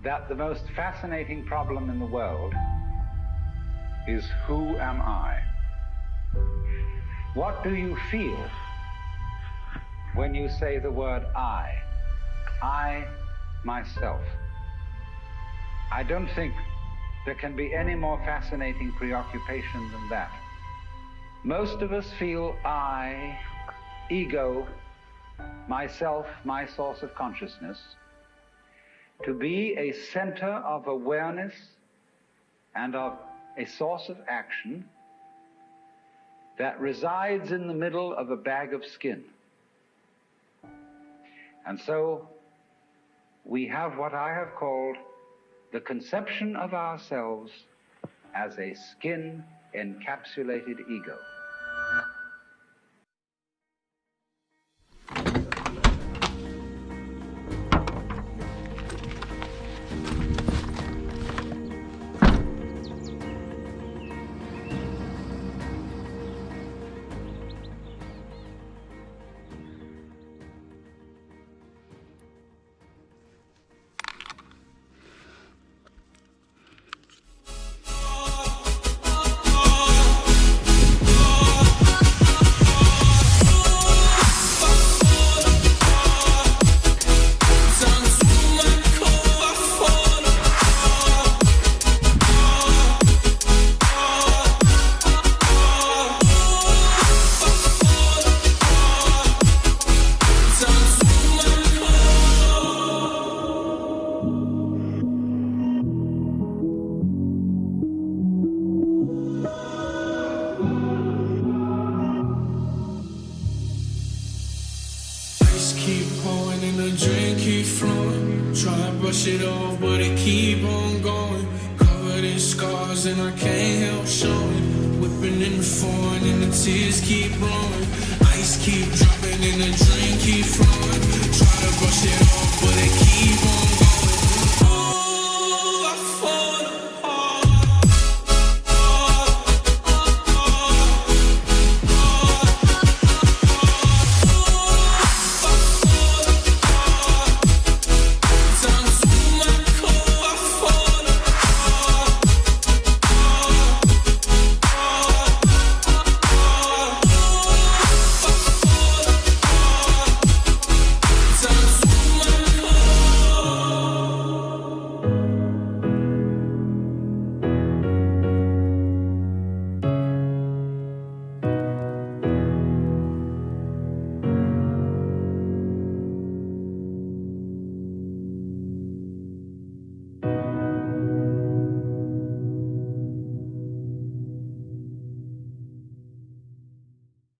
that the most fascinating problem in the world is, who am I? What do you feel when you say the word I? I, myself. I don't think there can be any more fascinating preoccupation than that. Most of us feel I, ego, myself, my source of consciousness, to be a center of awareness and of a source of action that resides in the middle of a bag of skin. And so we have what I have called the conception of ourselves as a skin-encapsulated ego. Brush it off, but it keep on going. Covered in scars and I can't help showing. Whipping in the foreign and the tears keep blowing. Ice keep dropping and the drink keep flowing. Try to brush it off, but it keep on